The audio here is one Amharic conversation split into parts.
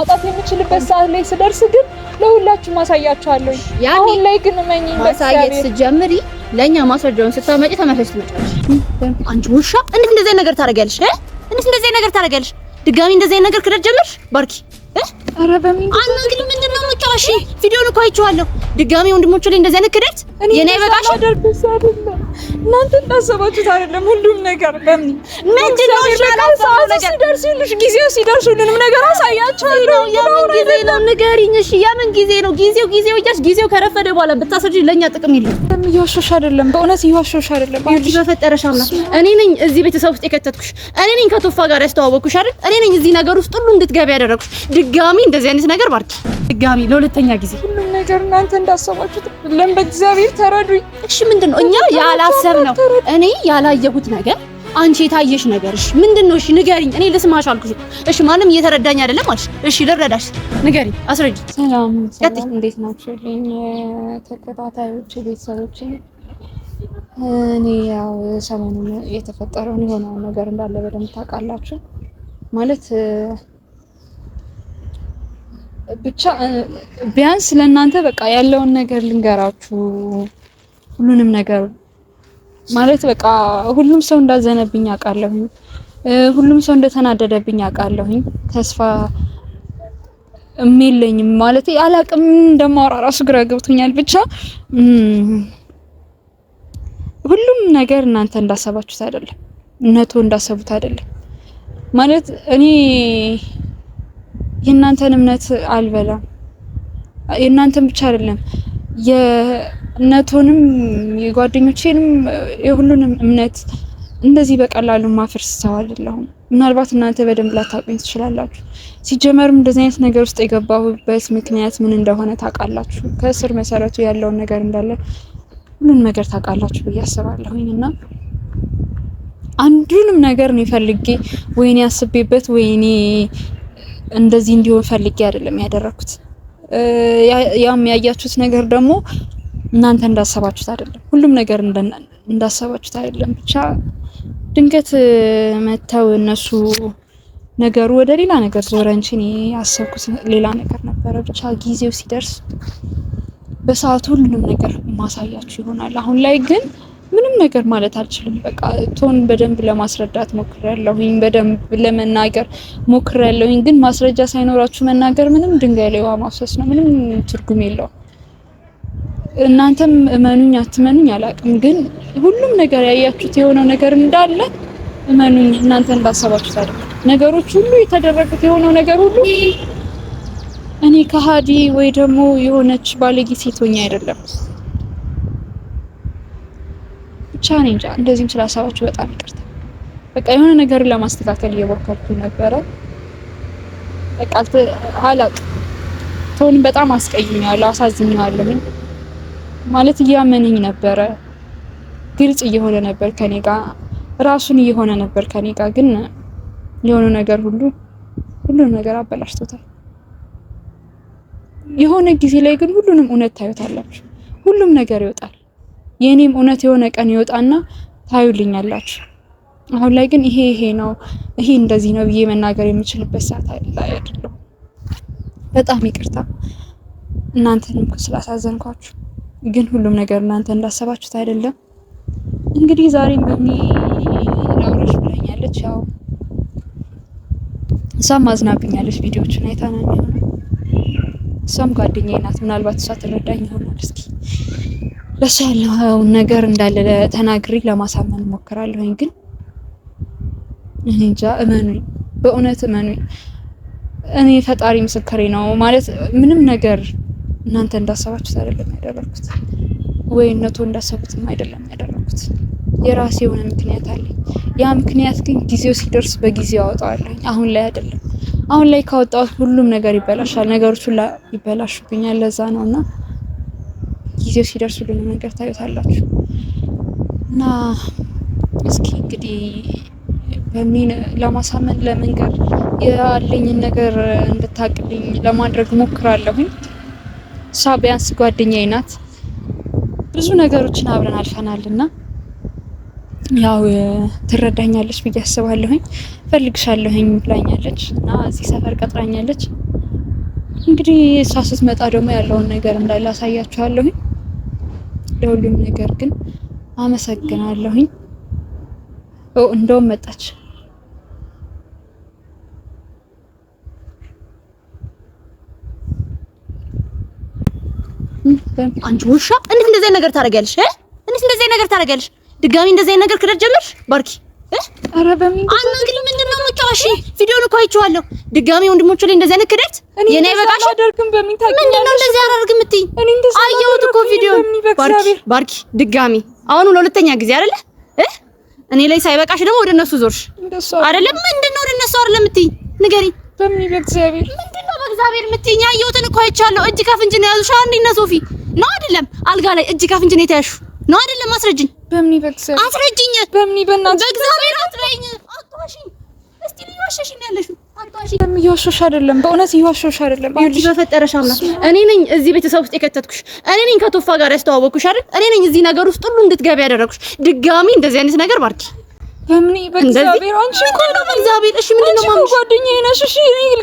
ማውጣት የምችልበት ሰዓት ላይ ስደርስ ግን ለሁላችሁ ማሳያችኋለሁ። አሁን ላይ ግን መኝኝ ማሳየት ስትጀምሪ ለኛ ማስረጃውን ስታመጪ ተመለሽ ትመጫለሽ። አንቺ ውሻ እንዴት እንደዚህ ነገር ታደርጊያለሽ? እንዴት እንደዚህ ነገር ታደርጊያለሽ? ድጋሚ እንደዚህ ነገር ክደት ጀመርሽ? ባርኪ ኧረ በሚን አናግሪ ምንድነው መጫወሽ? ቪዲዮን እኮ አይቼዋለሁ። ድጋሚ ወንድሞቹ ላይ እንደዚህ አይነት ክደት የኔ አይበቃሽ? እናንተ እንዳሰባችሁት አይደለም ሁሉም ነገር በሚን ምንድነው ጊዜው ሲደርስ ሁሉንም ነገር አሳያችኋለሁ። የምን ጊዜ ነው ንገሪኝ። እሺ የምን ጊዜ ነው? ጊዜው እያልሽ ጊዜው ከረፈደ በኋላ ብታሰርጂ ለኛ ጥቅም የለውም። እየዋሸሁሽ አይደለም፣ በእውነት እየዋሸሁሽ አይደለም። አንቺ በፈጠረሽ አምላክ እኔ ነኝ እዚህ ቤተሰብ ውስጥ የከተትኩሽ። እኔ ነኝ ከቶፋ ጋር ያስተዋወቅኩሽ አይደል? እኔ ነኝ እዚህ ነገር ውስጥ ሁሉ እንድትገቢ ያደረኩሽ። ድጋሚ እንደዚህ አይነት ነገር ባርኪ፣ ድጋሚ ለሁለተኛ ጊዜ ሁሉም ነገር እናንተ እንዳሰባችሁት አይደለም። በእግዚአብሔር ተረዱኝ። እሺ ምንድነው እኛ ያላሰብነው? እኔ ያላየሁት ነገር አንቺ የታየሽ ነገርሽ ምንድነው? እሺ ንገሪኝ። እኔ ልስማሽ አልኩሽ። እሺ ማንም እየተረዳኝ አይደለም አልሽ። እሺ ልረዳሽ፣ ንገሪኝ፣ አስረጂ። ሰላም እንዴት ናችሁልኝ ተከታታዮች ቤተሰቦቼ? እኔ ያው ሰሞኑን የተፈጠረውን የሆነውን ነገር እንዳለ በደንብ ታውቃላችሁ። ማለት ብቻ ቢያንስ ለእናንተ በቃ ያለውን ነገር ልንገራችሁ። ሁሉንም ነገር ማለት በቃ ሁሉም ሰው እንዳዘነብኝ አውቃለሁኝ። ሁሉም ሰው እንደተናደደብኝ አውቃለሁኝ። ተስፋ የለኝም ማለት አላቅም፣ እንደማወራ ራሱ ግራ ገብቶኛል። ብቻ ሁሉም ነገር እናንተ እንዳሰባችሁት አይደለም፣ እነቶ እንዳሰቡት አይደለም። ማለት እኔ የእናንተን እምነት አልበላም። የእናንተን ብቻ አይደለም የእነቶንም የጓደኞቼንም የሁሉንም እምነት እንደዚህ በቀላሉ ማፍረስ ሰው አይደለሁም። ምናልባት እናንተ በደንብ ላታውቁኝ ትችላላችሁ። ሲጀመርም እንደዚህ አይነት ነገር ውስጥ የገባሁበት ምክንያት ምን እንደሆነ ታውቃላችሁ። ከስር መሰረቱ ያለውን ነገር እንዳለ ሁሉን ነገር ታውቃላችሁ ብዬ አስባለሁኝ። እና አንዱንም ነገር ነው ፈልጌ ወይኔ አስቤበት ወይኔ እንደዚህ እንዲሆን ፈልጌ አይደለም ያደረኩት። ያም ያያችሁት ነገር ደግሞ እናንተ እንዳሰባችሁት አይደለም። ሁሉም ነገር እንዳሰባችሁት አይደለም። ብቻ ድንገት መተው እነሱ ነገሩ ወደ ሌላ ነገር ዞረ እንጂ እኔ ያሰብኩት ሌላ ነገር ነበረ። ብቻ ጊዜው ሲደርስ በሰዓቱ ሁሉንም ነገር ማሳያችሁ ይሆናል። አሁን ላይ ግን ምንም ነገር ማለት አልችልም። በቃ ቶን በደንብ ለማስረዳት ሞክሬያለሁኝ፣ በደንብ ለመናገር ሞክሬያለሁኝ። ግን ማስረጃ ሳይኖራችሁ መናገር ምንም ድንጋይ ላይ ውሃ ማፍሰስ ነው። ምንም ትርጉም የለውም። እናንተም እመኑኝ አትመኑኝ አላውቅም፣ ግን ሁሉም ነገር ያያችሁት የሆነው ነገር እንዳለ እመኑኝ። እናንተ እንዳሰባችሁት አይደለም ነገሮች ሁሉ የተደረጉት። የሆነው ነገር ሁሉ እኔ ከሃዲ ወይ ደግሞ የሆነች ባለጌ ሴት ሆኜ አይደለም። ብቻ ነኝ እንጃ። እንደዚህም ስላሰባችሁ በጣም ይቅርታ። በቃ የሆነ ነገር ለማስተካከል እየሞከርኩ ነበረ። በቃ አላውቅም፣ ቶን በጣም አስቀይሜዋለሁ፣ አሳዝኜዋለሁ። ማለት እያመነኝ ነበረ፣ ግልጽ እየሆነ ነበር ከኔ ጋር፣ ራሱን እየሆነ ነበር ከኔ ጋር። ግን የሆነ ነገር ሁሉንም ነገር አበላሽቶታል። የሆነ ጊዜ ላይ ግን ሁሉንም እውነት ታዩታላችሁ። ሁሉም ነገር ይወጣል። የኔም እውነት የሆነ ቀን ይወጣና ታዩልኛላችሁ። አሁን ላይ ግን ይሄ ነው ይሄ እንደዚህ ነው ብዬ መናገር የምችልበት ሰዓት አይደለም። በጣም ይቅርታ እናንተንም ስላሳዘንኳችሁ። ግን ሁሉም ነገር እናንተ እንዳሰባችሁት አይደለም። እንግዲህ ዛሬም ላውራሽ ብላኛለች። ያው እሷም አዝናብኛለች። ቪዲዮዎችን አይታ ነው የሚሆነው። እሷም ጓደኛዬ ናት። ምናልባት እሷ ትረዳኝ ይሆናል። እስኪ ለእሷ ያለውን ነገር እንዳለ ተናግሬ ለማሳመን ሞክራለሁኝ። ግን እኔ እንጃ፣ እመኑኝ፣ በእውነት እመኑኝ። እኔ ፈጣሪ ምስክሬ ነው። ማለት ምንም ነገር እናንተ እንዳሰባችሁት አይደለም ያደረኩት፣ ወይ እነቶ እንዳሰቡትም አይደለም ያደረኩት። የራሴ የሆነ ምክንያት አለኝ። ያ ምክንያት ግን ጊዜው ሲደርስ በጊዜው አወጣዋለሁ። አሁን ላይ አይደለም። አሁን ላይ ካወጣሁት ሁሉም ነገር ይበላሻል፣ ነገሮች ሁሉ ይበላሹብኛል። ለዛ ነውና ጊዜው ሲደርስ ሁሉንም ነገር ታዩታላችሁ። እና እስኪ እንግዲህ በሚን ለማሳመን ለመንገር ያለኝን ነገር እንድታቅልኝ ለማድረግ ሞክራለሁኝ። እሷ ቢያንስ ጓደኛዬ ናት። ብዙ ነገሮችን አብረን አልፈናልና ያው ትረዳኛለች ብዬ አስባለሁኝ። ፈልግሻለሁኝ ብላኛለች እና እዚህ ሰፈር ቀጥራኛለች። እንግዲህ እሷ ስትመጣ ደግሞ ያለውን ነገር እንዳለ አሳያችኋለሁኝ። ለሁሉም ነገር ግን አመሰግናለሁኝ። እንደውም መጣች። አንቺ ውሻ እንዴት እንደዚህ ነገር ታደርጊያለሽ? እንዴት እንደዚህ ነገር ታደርጊያለሽ? ድጋሚ እንደዚህ ነገር ክደት ጀመርሽ ባርኪ? ኧረ በምን እንግዲህ ምንድነው የምታዋሺ? ቪዲዮን እኮ አይቼዋለሁ። ድጋሚ ወንድሞቹ ላይ እንደዚህ አይነት ክደት የኔ አይበቃሽ? ምንድነው እንደዚህ አላደርግም የምትይኝ? አየሁት እኮ ቪዲዮን። ባርኪ ድጋሚ አሁን ለሁለተኛ ጊዜ አይደለ? እኔ ላይ ሳይበቃሽ ደግሞ ወደ እነሱ ዞርሽ አይደለም? ምንድነው ወደ እነሱ አይደለም የምትይኝ? ንገሪኝ። በምን በእግዚአብሔር ምንድነው በእግዚአብሔር የምትይኝ? አየሁትን እኮ አይቻለሁ። እጅ ከፍንጅ ነው ያዙሽ አንዲና ሶፊ ነው አይደለም? አልጋ ላይ እጅ ከፍንጅ ነው የተያሹ ነው አይደለም? አስረጅኝ። በምን በእግዚአብሔር አስረጅኝ። በምን በእናትሽ በእግዚአብሔር አትበይኝ። አትዋሽኝ። እስቲ ልዋሽሽ ነው ያለሽው። አትዋሽኝ። እየዋሸሁሽ አይደለም፣ በእውነት እየዋሸሁሽ አይደለም። ይኸውልሽ በፈጠረሽ አምላክ እኔ ነኝ እዚህ ቤተሰብ ውስጥ የከተትኩሽ። እኔ ነኝ ከቶፋ ጋር ያስተዋወቅኩሽ አይደል? እኔ ነኝ እዚህ ነገር ውስጥ ሁሉ እንድትገቢ ያደረኩሽ። ድጋሚ እንደዚህ አይነት ነገር ባርኪ። በምን በእግዚአብሔር አንቺ እኮ ነው በእግዚአብሔር። እሺ ምንድነው ማምሽ? ጓደኛዬ ነሽ። እሺ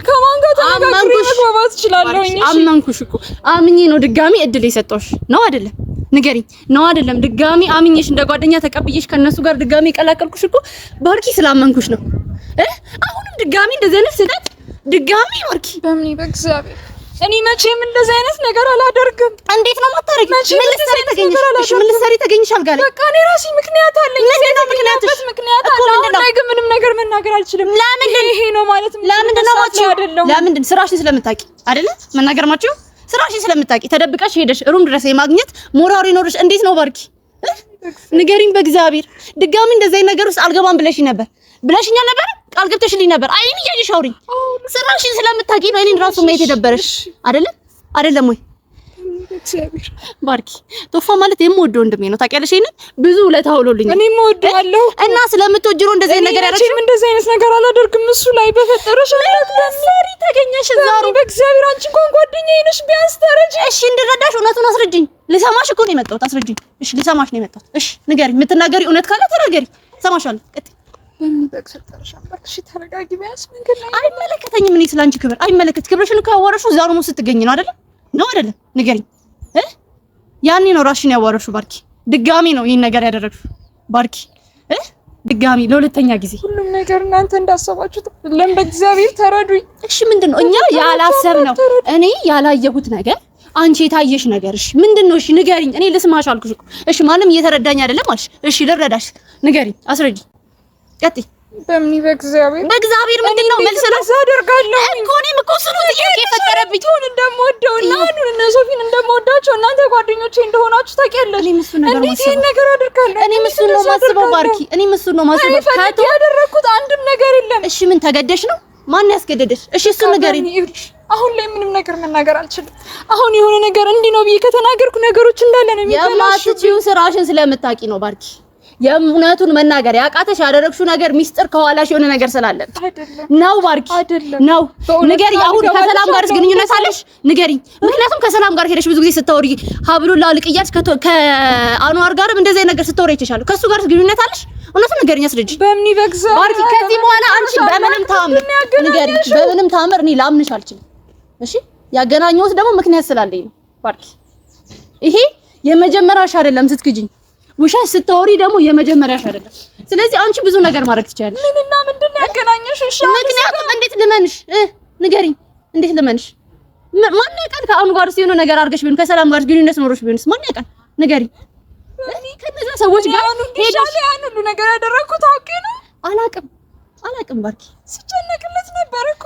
ከማን ጋር ተነጋግሬ መግባባት እችላለሁ? እሺ አመንኩሽ እኮ አምኜ ነው ድጋሚ እድል የሰጠሁሽ ነው አይደለም? ንገሪኝ። ነው አይደለም? ድጋሚ አምኜሽ እንደ ጓደኛ ተቀብዬሽ ከነሱ ጋር ድጋሚ የቀላቀልኩሽ እኮ ባርኪ ስላመንኩሽ ነው። አሁንም ድጋሚ እንደዚህ አይነት ስህተት ድጋሚ ባርኪ። በምን በእግዚአብሔር እኔ መቼም እንደዚህ አይነት ነገር አላደርግም። እንዴት ነው የማታረጊው? ምን ልትሰሪ ተገኘሽ? እሺ ምን ልትሰሪ ተገኘሽ? አልጋ ላይ በቃ እኔ ራሴ ምክንያት አለኝ። ምንድነው ምክንያትሽ? አሁን ላይ ግን ምንም ነገር መናገር አልችልም። ለምንድን ይሄ ነው ማለት ለምንድን ነው ማጥቂው? ለምንድን ስራሽን ስለምታውቂ አይደለ? መናገር ማጥቂው ስራሽን ስለምታውቂ ተደብቀሽ ሄደሽ ሩም ድረስ የማግኘት ሞራሪ ኖርሽ እንዴት ነው ባርኪ? ንገሪኝ በእግዚአብሔር። ድጋሚ እንደዚህ አይነት ነገር ውስጥ አልገባም ብለሽኛል ነበር? ቃል ገብተሽልኝ ነበር። አይኔን እያየሽ አውሪኝ። ስራሽን ስለምታውቂ ነው እኔን ራሱ ማየት የደበረሽ አይደለም ወይ? ባርኪ ቶፋ ማለት የምወደው ወንድሜ ነው። ታውቂያለሽ? ይሄንን ብዙ ውለታ ውሎልኝ እኔም እወደዋለሁ እና ስለምትወጂው እንደዚህ አይነት ነገር ያደረግሽ። እንደዚህ አይነት ነገር አላደርግም። እሱ ላይ በፈጠረሽ ሰሪ ተገኘሽ ዛሩ። በእግዚአብሔር አንቺ እንኳን ጓደኛዬ ነሽ፣ ቢያንስ ተረጂ። እሺ እንድረዳሽ እውነቱን አስረጅኝ። ልሰማሽ እኮ ነው የመጣሁት። አስረጅኝ። እሺ ልሰማሽ ነው የመጣሁት። እሺ ንገሪኝ። የምትናገሪ እውነት ካለ ተናገሪ። ሰማሻለሁ። ቀጥ በምን በክሰጠርሽ አባክሽ ተረጋጊ። ቢያንስ መንገድ ላይ አይመለከተኝም። እኔ ስላንቺ ክብር አይመለከት። ክብርሽን እኮ ያዋረሽው ዛሩ ነው ስትገኝ ነው አይደለም? ነው አይደለም? ንገሪኝ። ያኔ ነው ራስሽን ያዋረሽው ባርኪ። ድጋሚ ነው ይሄን ነገር ያደረግሽው ባርኪ። ድጋሚ ለሁለተኛ ጊዜ። ሁሉም ነገር እናንተ እንዳሰባችሁት ለም በእግዚአብሔር ተረዱኝ። እሺ ምንድነው እኛ ያላሰብነው እኔ ያላየሁት ነገር አንቺ የታየሽ ነገር እሺ ምንድነው? እሺ ንገሪኝ። እኔ ልስማሽ አልኩሽ እኮ። እሺ ማንም እየተረዳኝ አይደለም አልሽ። እሺ ልረዳሽ። ንገሪኝ፣ አስረጂ። ቀጥይ። በምን በእግዚአብሔር ምንድነው መልስ ነው አደርጋለሁ እኮ። እኔም እኮ ስሉ ጥያቄ ፈጠረብኝ። ሆን እንደምወደውና አሁን እነ ሶፊን እንደምወዳቸው እናንተ ጓደኞቼ እንደሆናችሁ ታውቂያለሽ። እንዴት ይሄን ነገር አደርጋለሁ? እኔ እሱን ነው ማስበው ባርኪ። እኔ እሱን ነው ማስበው። ካቶ ያደረኩት አንድም ነገር የለም። እሺ ምን ተገደሽ ነው? ማን ያስገደደሽ? እሺ እሱን ንገሪኝ። አሁን ላይ ምንም ነገር መናገር አልችልም። አሁን የሆነ ነገር እንዲህ ነው ብዬ ከተናገርኩ ነገሮች እንዳለ ነው የሚበላሽ። የማትችይው ስራሽን ስለምታውቂ ነው ባርኪ። የእውነቱን መናገር ያቃተሽ ያደረግሽው ነገር ሚስጥር ከኋላሽ የሆነ ነገር ስላለ ነው ባርኪ። ነው ንገሪኝ። አሁን ከሰላም ጋርስ ግንኙነት አለሽ? ንገሪኝ። ምክንያቱም ከሰላም ጋር ሄደሽ ብዙ ጊዜ ስታወሪ ሀብሉላ ልቅያች ከአኗር ጋርም እንደዚህ ነገር ስታወሪ ይችላል። ከሱ ጋርስ ግንኙነት አለሽ? እውነቱን ንገሪኝ፣ አስረጂ። በምን በእግዚአብሔር ባርኪ። ከዚህ በኋላ አንቺ በምንም ታምር ንገሪኝ፣ በምንም ታምር እኔ ላምንሽ አልችልም። እሺ ያገናኘሁት ደግሞ ምክንያት ስላለኝ ነው ባርኪ። ይሄ የመጀመሪያሽ አይደለም ስትክጂኝ። ውሸት ስታወሪ ደግሞ የመጀመሪያሽ አይደለም። ስለዚህ አንቺ ብዙ ነገር ማድረግ ትችያለሽ። ምንና ምንድን ነው ያገናኘሽ? እሺ ምክንያቱም እንዴት ልመንሽ? ንገሪኝ፣ እንዴት ልመንሽ? ማን ያውቃል? ከአሁን ጋር ሲሆነ ነገር አድርገሽ ቢሆን ከሰላም ጋር ግንኙነት ኖሮሽ ቢሆንስ ማን ያውቃል? ንገሪኝ። ከነዛ ሰዎች ጋር ሄደሽ ያን ሁሉ ነገር ያደረኩት አውቄ ነው? አላውቅም ባርኪ። ስጨነቅለት ነበር እኮ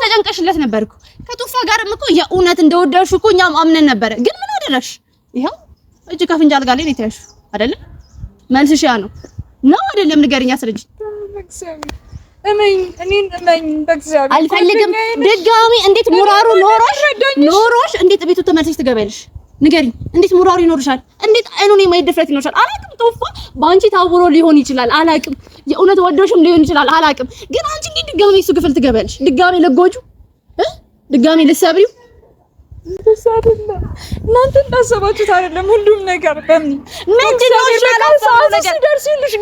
ተጨንቀሽለት ነበር እኮ። ከጡፋ ጋርም እኮ የእውነት እንደወደድሽ እኮ እኛም አምነን ነበረ። ግን ምን አደረግሽ? ይኸው እጅ ከፍንጅ አልጋ ላይ ነው የተያዝሽው አይደለ? መልስሽ ያ ነው አይደለም? ንገሪኝ፣ አስረጂ። በእግዚአብሔር እኔን በእግዚአብሔር አልፈልግም። ድጋሚ እንዴት ሙራሩ ኖሮሽ እንዴት ቤቱ ተመልሰሽ ትገቢያለሽ? ንገሪኝ። እንዴት ሙራሩ ይኖርሻል? እንዴት አይኑን የማየት ድፍረት ይኖርሻል? አላውቅም። ጦፋ በአንቺ ታውሮ ሊሆን ይችላል፣ አላውቅም። የእውነት ወዶሽም ሊሆን ይችላል፣ አላውቅም። ግን አንቺ እንዴት ድጋሚ እሱ ክፍል ትገቢያለሽ? ድጋሚ ልትጎጂው ድጋሚ ልትሰብሪው እንደዛ አይደለም። እናንተ እንዳሰባችሁት አይደለም ሁሉም ነገር። ምንድነው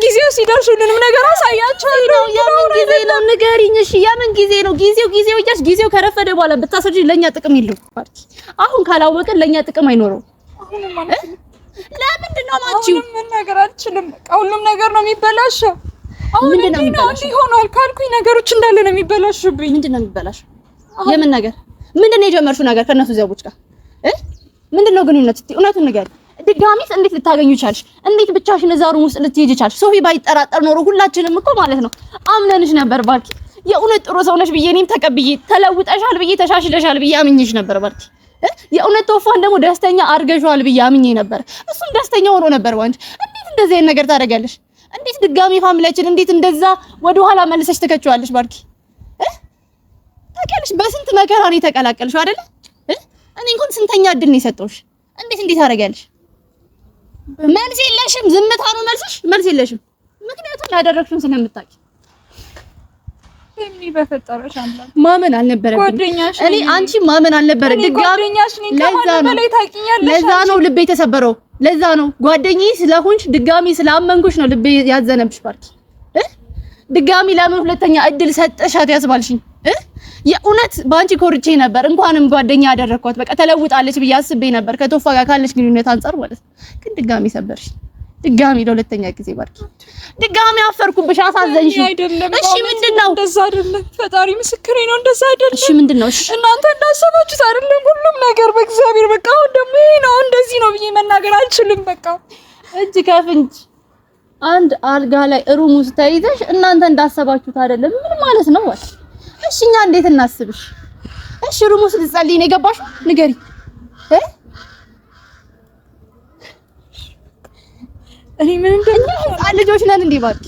ጊዜው ሲደርስ ሁሉንም ነገር አሳያችኋለሁ። የምን ጊዜ ነው ንገሪኝ። እሺ የምን ጊዜ ነው? ጊዜው እያልሽ ጊዜው ከረፈደ በኋላ ብታስረጂ ለኛ ጥቅም የለውም። አሁን ካላወቅን ለኛ ጥቅም አይኖረውም። ለምንድን ነው ማንቺው? ምን ነገር አልችልም። በቃ ሁሉም ነገር ነው የሚበላሸው። አሁን ምንድነው የሚበላሸው? ሆኗል ካልኩኝ ነገሮች እንዳለ ነው የሚበላሹብኝ። ምንድነው የሚበላሸው? የምን ነገር? ምንድነው የጀመርሽው ነገር ከነሱ ዘቦች ጋር ምንድነው ግንኙነት? እውነቱን ንገሪ። ድጋሚስ እንዴት ልታገኙ ቻልሽ? እንዴት ብቻሽን እዛ ሩም ውስጥ ልትሄጂ ቻልሽ? ሶፊ ባይጠራጠር ኖሮ ሁላችንም እኮ ማለት ነው አምነንሽ ነበር። ባርኪ የእውነት ጥሩ ሰው ነሽ ብዬ እኔም ተቀብዬ ተለውጠሻል ብዬ ተሻሽለሻል ብዬ አምኜሽ ነበር። ባርኪ የእውነት ተወፋን ደግሞ ደስተኛ አርገሻል ብዬ አምኜ ነበር። እሱም ደስተኛ ሆኖ ነበር። ዋንቺ እንዴት እንደዚህ አይነት ነገር ታደርጋለሽ? እንዴት ድጋሚ ፋሚሊያችን እንዴት እንደዛ ወደ ኋላ መልሰሽ ትከቺዋለሽ? ባርኪ ታውቂያለሽ በስንት መከራ ነው የተቀላቀልሽው አይደለ? እኔ እንኳን ስንተኛ እድል ነው የሰጠሁሽ። እንዴት ታደርጊያለሽ? መልስ የለሽም። ዝምታ ነው መልስሽ። መልስ የለሽም። ምክንያቱም ያደረግሽውን ስለምታውቂ እኔ በፈጠረሽ አምላክ ማመን አልነበረብኝ። እኔ አንቺ ማመን አልነበረ ድጋሚ ለዛ ነው ልቤ የተሰበረው። ለዛ ነው ጓደኛዬ ስለሆንሽ ድጋሚ ስላመንኩሽ ነው ልቤ ያዘነብሽ። ባርኪ ድጋሚ ለምን ሁለተኛ እድል ሰጠሻት ያስባልሽኝ? የእውነት ባንቺ ኮርቼ ነበር። እንኳንም ጓደኛ ያደረኳት በቃ ተለውጣለች ብዬ አስቤ ነበር ከቶፋ ጋር ካለች ግንኙነት አንፃር ማለት ነው። ግን ድጋሚ ሰበርሽ። ድጋሚ ለሁለተኛ ጊዜ ባርኪ ድጋሚ አፈርኩብሽ፣ አሳዘንሽ። እሺ ምንድነው? እንደዛ አይደለም። ፈጣሪ ምስክሬ ነው። እንደዛ አይደለም። እሺ ምንድነው? እሺ እናንተ እንዳሰባችሁት አይደለም ሁሉም ነገር በእግዚአብሔር በቃ አሁን ደግሞ ይሄ ነው እንደዚህ ነው ብዬ መናገር አልችልም። በቃ እጅ ከፍንጅ አንድ አልጋ ላይ ሩም ውስጥ ተይዘሽ እናንተ እንዳሰባችሁት አይደለም። ምን ማለት ነው? እሺ እኛ እንዴት እናስብሽ? እሺ ሩም ውስጥ ልትጸልይ ነው የገባሽው? ንገሪ። እኔ ምን እንደሆነ ህፃን ልጆች ነን እንዴ? ባርኪ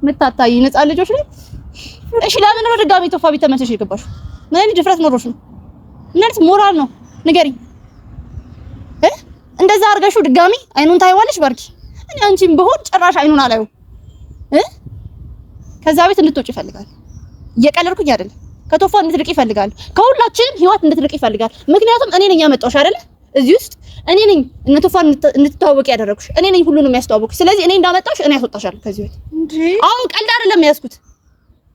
ምታታይ ህፃን ልጆች ነን። እሺ ለምን ነው ድጋሚ ቶፋ ቤት ተመልሰሽ የገባሽው? ምን አይነት ድፍረት ኖሮሽ ነው? ምን አይነት ሞራል ነው? ንገሪ። እንደዛ አድርገሽው ድጋሚ አይኑን ታይዋለሽ? ባርኪ እኔ አንቺም ብሆን ጭራሽ አይኑን አላየው። ከዛ ቤት እንድትወጪ ይፈልጋል። እየቀለድኩኝ አይደለም። ከቶፋ እንድትርቂ ይፈልጋል። ከሁላችንም ህይወት እንድትርቂ ይፈልጋል። ምክንያቱም እኔ ነኝ ያመጣሁሽ አይደለ? እዚህ ውስጥ እኔ ነኝ እነ ቶፋ እንድትተዋወቂ ያደረኩሽ። እኔ ነኝ ሁሉንም ያስተዋወቅሽ። ስለዚህ እኔ እንዳመጣሁሽ እኔ ያስወጣሻለሁ ከዚህ ቤት። አዎ ቀልድ አይደለም ያዝኩት።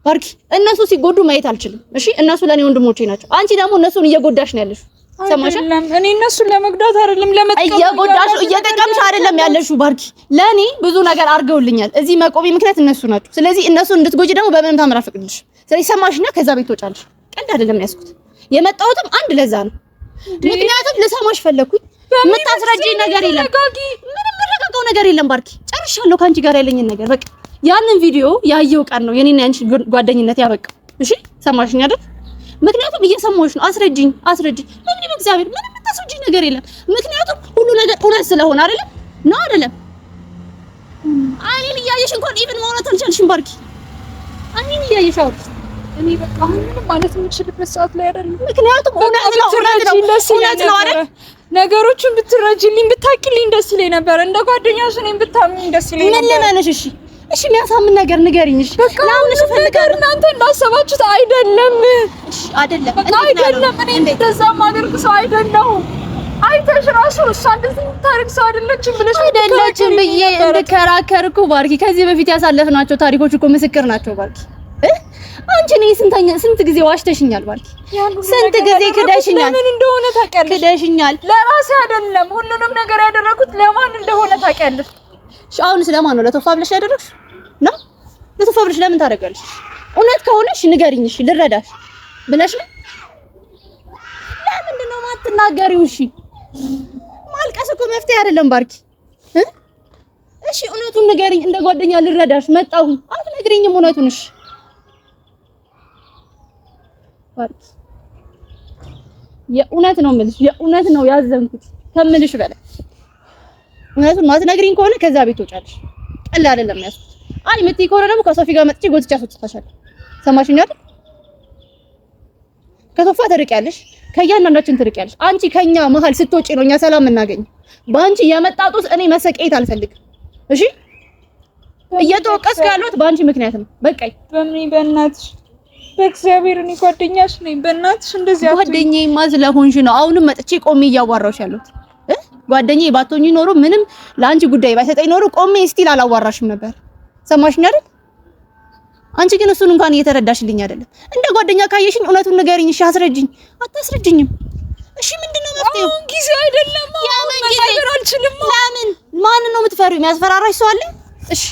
ባርኪ እነሱ ሲጎዱ ማየት አልችልም። እሺ እነሱ ለኔ ወንድሞቼ ናቸው። አንቺ ደግሞ እነሱን እየጎዳሽ ነው ያለሽው። ሰማሽ? እኔ እነሱን ለመግዳት አይደለም ለመጥቀም እየጎዳሽ እየጠቀምሽ አይደለም ያለሽው። ባርኪ ለኔ ብዙ ነገር አድርገውልኛል። እዚህ መቆሜ ምክንያት እነሱ ናቸው። ስለዚህ እነሱን እንድትጎጂ ደግሞ በምንም ታምር አልፈቅድልሽ። ስለዚህ ሰማሽና ከዛ ቤት ትወጫለሽ። ቀልድ አይደለም ያዝኩት። የመጣሁትም አንድ ለዛ ነው። ምክንያቱም ልሰማሽ ፈለኩኝ። የምታስረጂኝ ነገር የለም። ምንም የምረጋጋው ነገር የለም። ባርኪ ጨርሻለሁ ከአንቺ ጋር ያለኝን ነገር በቃ። ያንን ቪዲዮ ያየው ቀን ነው የኔና ያንቺ ጓደኝነት ያበቃው። እሺ ሰማሽኝ አይደል? ምክንያቱም እየሰማሁሽ ነው። አስረጂኝ። ምንም በእግዚአብሔር ምንም የምታስረጂኝ ነገር የለም። ምክንያቱም ሁሉ ነገር እውነት ስለሆነ አይደለም ነው አይደለም? አይኔን እያየሽ እንኳን ኢቭን ማውራት አልቻልሽም ባርኪ። አይኔን እያየሽ አውሪ። እኔ በቃ ምንም ማለት የምችልበት ሰዓት ላይ አይደለም። ምክንያቱም እውነት ነው አይደል? ነገሮችን ብትረጂልኝ ብታቂልኝ ደስ ይለኝ ነበር። እንደ ጓደኛሽ እኔም ብታምኚኝ ደስ ይለኝ ነበር። ምን ልመንሽ? እሺ የሚያሳምን ነገር ንገሪኝ። እሺ ለአሁንሽ ፈልጋለሁ። እናንተ እንዳሰባችሁት አይደለም። እሺ አይደለም አይደለም። እኔ እንደዛ ማደርግ ሰው አይደለሁም። አይተሽ ራሱ እሷ እንደዚህ የምታደርግ ሰው አይደለችም ብለሽ አይደለችም ብዬ እንድከራከር እኮ ባርኪ፣ ከዚህ በፊት ያሳለፍናቸው ታሪኮች እኮ ምስክር ናቸው ባርኪ። አንቺ ነኝ ስንት ጊዜ ዋሽተሽኛል ባርኪ፣ ስንት ጊዜ ክደሽኛል። ለምን እንደሆነ ታውቂያለሽ? ክደሽኛል። ለራሴ አይደለም ሁሉንም ነገር ያደረኩት ለማን እንደሆነ ታውቂያለሽ? አሁን ስለማን ነው? ለቶፋ ብለሽ ያደረግሽ ነው? ለቶፋ ብለሽ ለምን ታደርጋለሽ? እውነት ከሆነሽ ንገሪኝ። እሺ ልረዳሽ ብለሽ ነው። ለምንድን ነው የማትናገሪው? እሺ ማልቀስ እኮ መፍትሄ አይደለም ባርኪ። እሺ እውነቱን ንገሪኝ። እንደ ጓደኛ ልረዳሽ መጣሁ። አትነግሪኝም እውነቱን? እሺ ባርኪ የእውነት ነው የምልሽ፣ የእውነት ነው ያዘንኩት ከምልሽ በላይ። እውነቱን ማትነግሪኝ ከሆነ ከዛ ቤት ትወጫለሽ። ቀላል አይደለም ያስኩት። አይ ምትይ ከሆነ ደግሞ ከሶፊ ጋር መጥቼ ጎትቻ አስወጣሻለሁ። ሰማሽኝ አይደል? ከቶፋ ትርቂያለሽ፣ ከእያንዳንዳችን ትርቂያለሽ። አንቺ ከኛ መሀል ስትወጪ ነው እኛ ሰላም የምናገኝ። በአንቺ የመጣጡት እኔ መሰቀየት አልፈልግም። እሺ እየተወቀስኩ ያለሁት በአንቺ ምክንያት ነው። በቃኝ። በእኔ በእናትሽ በእግዚአብሔር እኔ ጓደኛሽ ነኝ። በእናትሽ እንደዚህ አትሁን። ጓደኛዬማ ስለሆንሽ ነው አሁንም መጥቼ ቆሜ እያዋራሁሽ ያለሁት። ጓደኛዬ ባትሆኚ ኖሮ ምንም ለአንቺ ጉዳይ ባይሰጠኝ ኖሮ ቆሜ ስቲል አላዋራሽም ነበር። ሰማሽኝ አይደል? አንቺ ግን እሱን እንኳን እየተረዳሽልኝ አይደለም። እንደ ጓደኛ ካየሽኝ እውነቱን ንገሪኝ። እሺ አስረጅኝ። አታስረጅኝም። እሺ ምንድነው መፍትሄው? አሁን ጊዜ አይደለም። መናገር አልችልም። ለምን? ማንን ነው የምትፈሪው? የሚያስፈራራሽ ሰው አለ? እሺ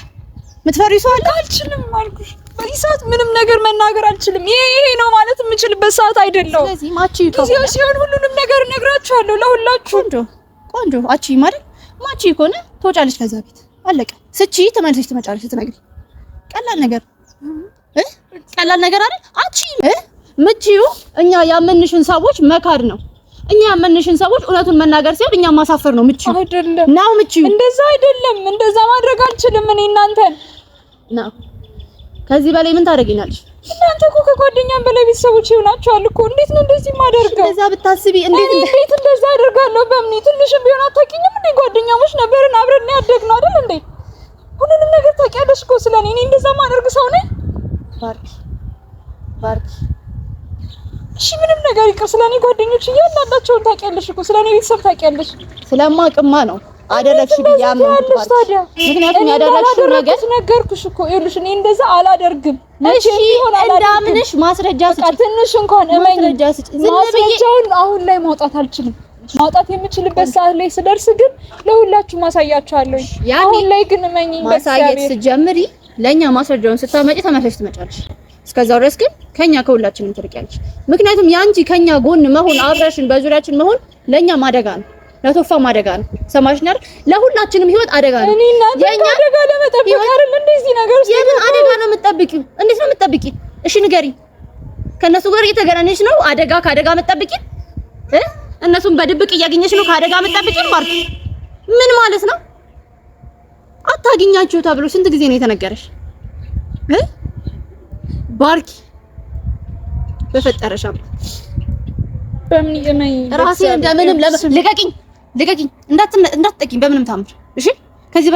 የምትፈሪው ሰው አለ? አልችልም አልኩሽ። በዚህ ሰዓት ምንም ነገር መናገር አልችልም። ይሄ ነው ማለት የምችልበት ሰዓት አይደለም። ስለዚህ ማቺ ጊዜው ሲሆን ሁሉንም ነገር እነግራችኋለሁ ለሁላችሁ። ቆንጆ አቺ ማለት ማቺ ከሆነ ትወጫለሽ ከዛ ቤት አለቀ። ስቺ ተመልሰሽ ትመጫለሽ ስትነግሪ ቀላል ነገር ቀላል ነገር አይደል? አቺ ምቺው እኛ ያመንሽን ሰዎች መካድ ነው። እኛ ያመንሽን ሰዎች እውነቱን መናገር ሲሆን እኛ ማሳፈር ነው። ምቺው አይደለም ነው። ምቺው እንደዛ አይደለም። እንደዛ ማድረግ አልችልም እኔ እናንተን ነው። ከዚህ በላይ ምን ታደርጊናለሽ? እናንተ እኮ ከጓደኛም በላይ ቤተሰቦች ይሆናችኋል እኮ። እንዴት ነው እንደዚህ ማደርገው? እንደዛ ብታስቢ እንዴት እንደዛ አደርጋለሁ? በምን ትንሽም ቢሆን አታውቂኝም እንዴ? ጓደኛሞች ነበርን አብረን ያደግነው አይደል እንዴ? ሁሉንም ነገር ታውቂያለሽ እኮ ስለኔ። እኔ እንደዛ ማደርግ ሰው ነኝ? ባርክ እሺ ምንም ነገር ይቅር። ስለኔ ጓደኞች እያንዳንዳቸውን ታውቂያለሽ እኮ። ስለኔ ቤተሰብ ታውቂያለሽ። ስለማቅማ ነው አደረግሽ ብያምንት ባርክ። ምክንያቱም ያደረግሽው ነገር ነገርኩሽ እኮ። ይኸውልሽ እኔ እንደዛ አላደርግም። እሺ እንዳምንሽ ማስረጃ ስጪ። ትንሽ እንኳን ማስረጃ ስጪ። ማስረጃውን አሁን ላይ ማውጣት አልችልም። ማውጣት የምችልበት ሰዓት ላይ ስደርስ ግን ለሁላችሁ ማሳያችኋለሁ። አሁን ላይ ግን እመኚኝ ማሳየት ስጀምሪ ለኛ ማስረጃውን ስታመጪ ተመለሽ ትመጫለሽ። እስከዛው ድረስ ግን ከኛ ከሁላችንም ትርቂያለሽ። ምክንያቱም ያንቺ ከኛ ጎን መሆን አብረሽን በዙሪያችን መሆን ለኛ ማደጋ ነው፣ ለቶፋ ማደጋ ነው። ሰማሽኝ አይደል? ለሁላችንም ህይወት አደጋ ነው። የኛ አደጋ ለመጠበቅ አይደል እንደዚህ ነገር ውስጥ የምን አደጋ ነው የምትጠብቂው? እንዴት ነው የምትጠብቂው? እሺ ንገሪኝ። ከነሱ ጋር እየተገናኘሽ ነው አደጋ ከአደጋ የምትጠብቂው? እነሱን በድብቅ እያገኘሽ ነው ከአደጋ የምትጠብቂው? ማለት ምን ማለት ነው? አታገኛችሁ ተብሎ ስንት ጊዜ ነው የተነገረሽ? ባርኪ በፈጠረሽ አባ በምን ይመኝ ራሴን እንደምንም ልቀቂኝ እንዳትጠቂኝ በምንም ታምር። እሺ ከዚህ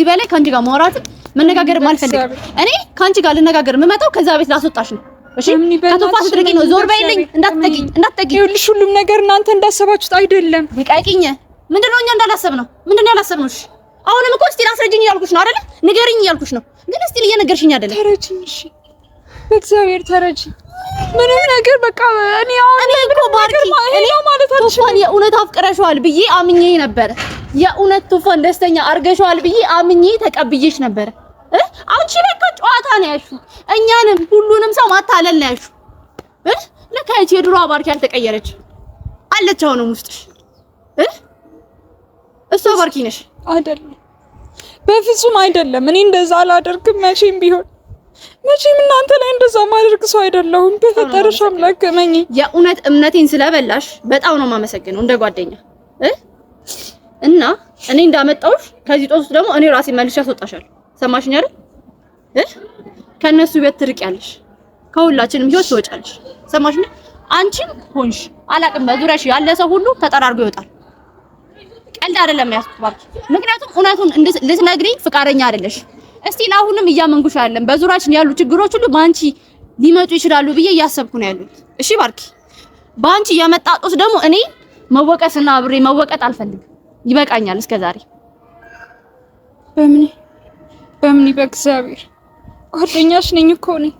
በላይ ካንቺ ጋር ማውራት መነጋገር አልፈልግም። እኔ ካንቺ ጋር ልነጋገር የምመጣው ከዛ ቤት ላስወጣሽ ነው። እሺ ከቶፋ ስትርቂ ነው። ዞር በይልኝ። እንዳትጠቂኝ። ይኸውልሽ ሁሉም ነገር እናንተ እንዳሰባችሁት አይደለም። ልቀቂኝ። ምንድነው እኛ እንዳላሰብነው? ምንድነው ያላሰብነው? እሺ አሁንም እኮ እስቲ አስረጅኝ እያልኩሽ ነው አይደለ? ንገሪኝ እያልኩሽ ነው፣ ግን እስቲ እየነገርሽኝ አይደለም። ተረጅኝ። እሺ በእግዚአብሔር ተረጅ። ምንም ነገር በቃ እኔ እኮ ባርኪ እኔ ማለት ቶፋን የእውነት አፍቅረሽዋል ብዬ አምኜ ነበር። የእውነት ቶፋን ደስተኛ አርገሽዋል ብዬ አምኜ ተቀብዬሽ ነበር። አንቺ በቃ ጨዋታ ነው ያልሽው። እኛንም ሁሉንም ሰው ማታለል ነው ያልሽው። ለካ አንቺ የድሮ ባርኪ አልተቀየረች አለች አሁንም ውስጥሽ። እሷ ባርኪ ነሽ አይደለም? በፍጹም አይደለም። እኔ እንደዛ አላደርግም መቼም ቢሆን መቼም እናንተ ላይ እንደዛ ማድረግ ሰው አይደለሁም። በፈጠረሽ አምላክ እመኚ። የእውነት እምነቴን ስለበላሽ በጣም ነው የማመሰግነው እንደ ጓደኛ እና እኔ እንዳመጣሁሽ ከዚህ ጦስ ደግሞ እኔ ራሴ መልሼ አስወጣሻለሁ። ሰማሽኝ አይደል? ከነሱ ቤት ትርቂያለሽ፣ ከሁላችንም ህይወት ትወጫለሽ። ሰማሽኝ? አንቺም ሆንሽ አላቅም በዙሪያሽ ያለ ሰው ሁሉ ተጠራርጎ ይወጣል። ቀልድ አይደለም ያስባርክ። ምክንያቱም እውነቱን ልትነግሪኝ ፍቃደኛ አይደለሽ። እስቲ ለአሁንም እያመንኩሽ አይደለም። በዙሪያችን ያሉ ችግሮች ሁሉ ባንቺ ሊመጡ ይችላሉ ብዬ እያሰብኩ ነው ያሉት። እሺ ባርኪ፣ ባንቺ የመጣጡት ደግሞ እኔ መወቀስና አብሬ መወቀጥ አልፈልግም። ይበቃኛል እስከዛሬ። በምን በእግዚአብሔር ጓደኛሽ ነኝ እኮ ነኝ።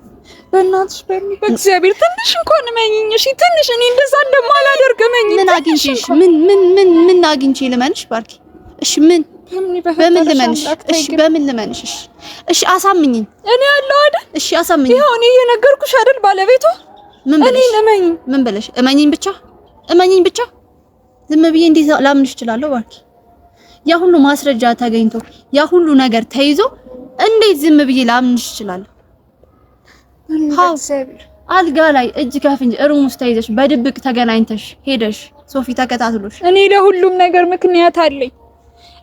በእናትሽ በእግዚአብሔር ትንሽ እንኳን እመኚኝ። እሺ ትንሽ እኔ እንደዛ እንደማላደርግ እመኚኝ። ምን አግኝቼሽ? ምን አግኝቼ ልመንሽ ባርኪ? እሺ በምን ልመንሽ? እሺ በምን ልመንሽ? እሺ አሳምኚኝ። እኔ ያለው አይደል? እሺ አሳምኚኝ። ይሄው እኔ እየነገርኩሽ አይደል ባለቤቷ። እኔ እመኚኝ። ምን ብለሽ? እመኚኝ ብቻ ዝም ብዬ እንዴት ላምንሽ እችላለሁ ባርኪ? ያ ሁሉ ማስረጃ ተገኝቶ ያ ሁሉ ነገር ተይዞ እንዴት ዝም ብዬ ላምንሽ እችላለሁ? አልጋ ላይ እጅ ከፍንጅ እሩም ውስጥ ተይዘሽ በድብቅ ተገናኝተሽ ሄደሽ ሶፊ ተከታትሎሽ። እኔ ለሁሉም ነገር ምክንያት አለኝ።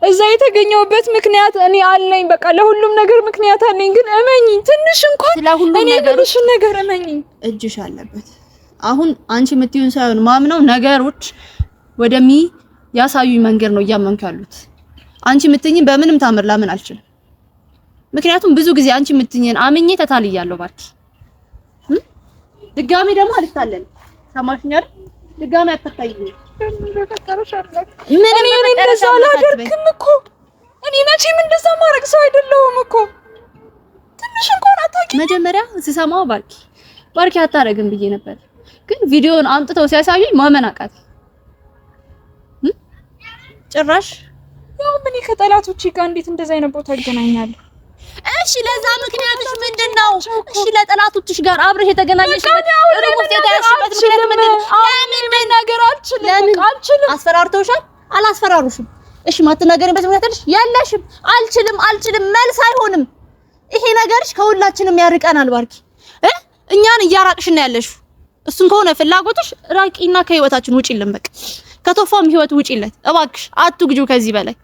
እዛ የተገኘውበት ምክንያት እኔ አለኝ። በቃ ለሁሉም ነገር ምክንያት አለኝ። ግን እመኚኝ ትንሽ እንኳን እኔ ትንሽ ነገር እመኚኝ። እጅሽ አለበት። አሁን አንቺ የምትይውን ሳይሆን ማምነው ነገሮች ወደሚ ያሳዩኝ መንገድ ነው እያመንኩ ያሉት። አንቺ የምትይኝ በምንም ታምር ላምን አልችልም። ምክንያቱም ብዙ ጊዜ አንቺ የምትይኝን አምኜ ተታልያለሁ ባርኪ። ድጋሚ ደግሞ አልታለን። ሰማሽኝ አይደል? ድጋሚ አትታይኝ። ምን እንደዛ አላደርግም እኮ እኔ መቼም እንደዛ ማድረግ ሰው አይደለሁም እኮ። ትንሽ እንኳን አታውቂ። መጀመሪያ ስሰማው ባርኪ አታረግም ብዬ ነበር፣ ግን ቪዲዮውን አምጥተው ሲያሳዩኝ ማመን አቃተኝ። ጭራሽ ያው ምን ከጠላቶቼ ጋር እንዴት እንደዛ አይነት ቦታ ይገናኛሉ? እሺ ለዛ ምክንያትሽ ምንድነው? እሺ ለጠላቶችሽ ጋር አብረሽ የተገናኘሽበት ሩሙስ የተያሽበት ምክንያት ምንድነው? ለምን መናገር አልችልም? አስፈራርተውሻል? አላስፈራሩሽም? እሺ ማትናገሪበት ምክንያት አለሽ? የለሽም። አልችልም መልስ አይሆንም። ይሄ ነገርሽ ከሁላችንም ያርቀናል ባርኪ። እኛን እያራቅሽና ያለሽው እሱን ከሆነ ፍላጎትሽ ራቂና ከህይወታችን ውጪልን። በቃ ከቶፋም ህይወት ውጪለት እባክሽ። አትግጂው ከዚህ በላይ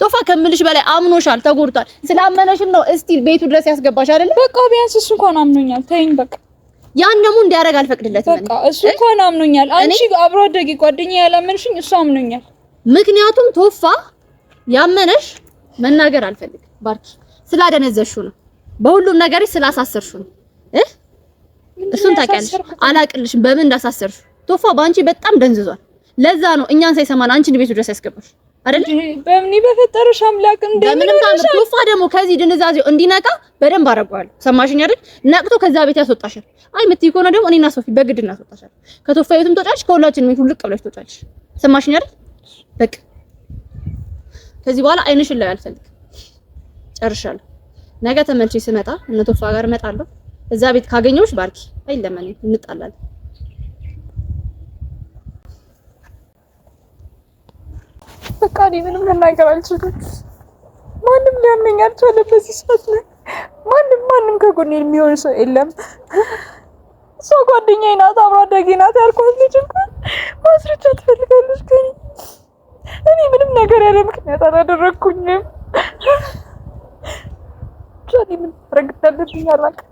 ቶፋ ከምልሽ በላይ አምኖሻል፣ ተጎድቷል። ስላመነሽም ነው እስቲል ቤቱ ድረስ ያስገባሽ አይደል? በቃ ቢያንስ እሱ እንኳን አምኖኛል። ተይኝ በቃ። ያን ደግሞ እንዲያረግ አልፈቅድለትም። በቃ እሱ እንኳን አምኖኛል። አንቺ አብሮ አደጊ ጓደኛዬ ያላመንሽኝ እሱ አምኖኛል። ምክንያቱም ቶፋ ያመነሽ መናገር አልፈልግም ባርኪ፣ ስላደነዘሽው ነው። በሁሉም ነገርሽ ስላሳሰርሽው ነው። እሱን ታውቂያለሽ። አላቅልሽም በምን እንዳሳሰርሽ። ቶፋ ባንቺ በጣም ደንዝዟል። ለዛ ነው እኛን ሳይሰማን አንቺን ቤቱ ድረስ ያስገባሽ አይደል? በምን በፈጠረሽ አምላክ እንደምንም ታምር ቶፋ ደግሞ ከዚህ ድንዛዜው እንዲነቃ በደንብ አደርገዋለሁ። ሰማሽኝ አይደል? ነቅቶ ከዛ ቤት ያስወጣሻል። አይ ምትይ ከሆነ ደግሞ እኔና ሶፊ በግድ እናስወጣሻል። ከቶፋ ቤትም ትወጫለሽ፣ ከሁላችንም ቤት ልቅ ብለሽ ትወጫለሽ። ሰማሽኝ አይደል? በቃ ከዚህ በኋላ አይንሽን ላይ አልፈልግም። ጨርሻለሁ። ነገ ተመልሼ ስመጣ እነ ቶፋ ጋር እመጣለሁ። እዛ ቤት ካገኘሁሽ ባርኪ አይለመን እንጣላለን። በቃ እኔ ምንም ልናገር አልችልም። ማንም ሊያመኝ አልቻለም በዚህ ሰዓት ላይ። ማንም ከጎኔ የሚሆን ሰው የለም። እሷ ጓደኛዬ ናት፣ አብሮ አደጌ ናት ያልኳት ልጅ እንኳን ማስረጃ ትፈልጋለች ከእኔ። እኔ ምንም ነገር ያለ ምክንያት አላደረኩኝም። ጃኒ ምን ማድረግ እንዳለብኝ አላውቅም።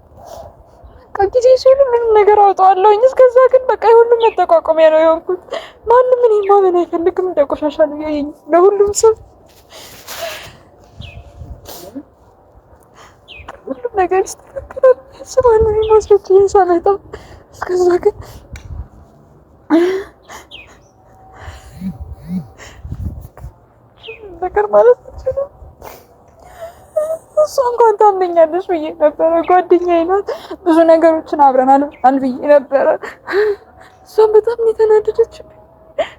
ከጊዜ ሲሉ ምንም ነገር አውጣዋለሁኝ። እስከዛ ግን በቃ የሁሉም መጠቋቋሚያ ነው የሆንኩት። ማንም እኔ ማመን አይፈልግም። እንደ ቆሻሻ ነው ያየኝ ለሁሉም ሰው። ሁሉም ነገር ይስተካከላል ስማለሁ ማስረጃዬን ሳመጣ። እስከዛ ግን ነገር ማለት ነው። እሷ እንኳን ታምነኛለሽ ብዬ ነበረ። ጓደኛዬ ናት፣ ብዙ ነገሮችን አብረን አልብዬ ነበረ። እሷም በጣም ነው የተናደደችብኝ፣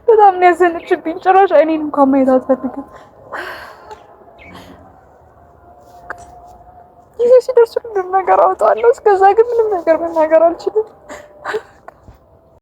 በጣም ነው ያዘነችብኝ። ጭራሽ አይኔን እንኳን ማየት አትፈልግም። ጊዜ ሲደርስ ሁሉም ነገር አወጣዋለሁ። እስከዛ ግን ምንም ነገር መናገር አልችልም።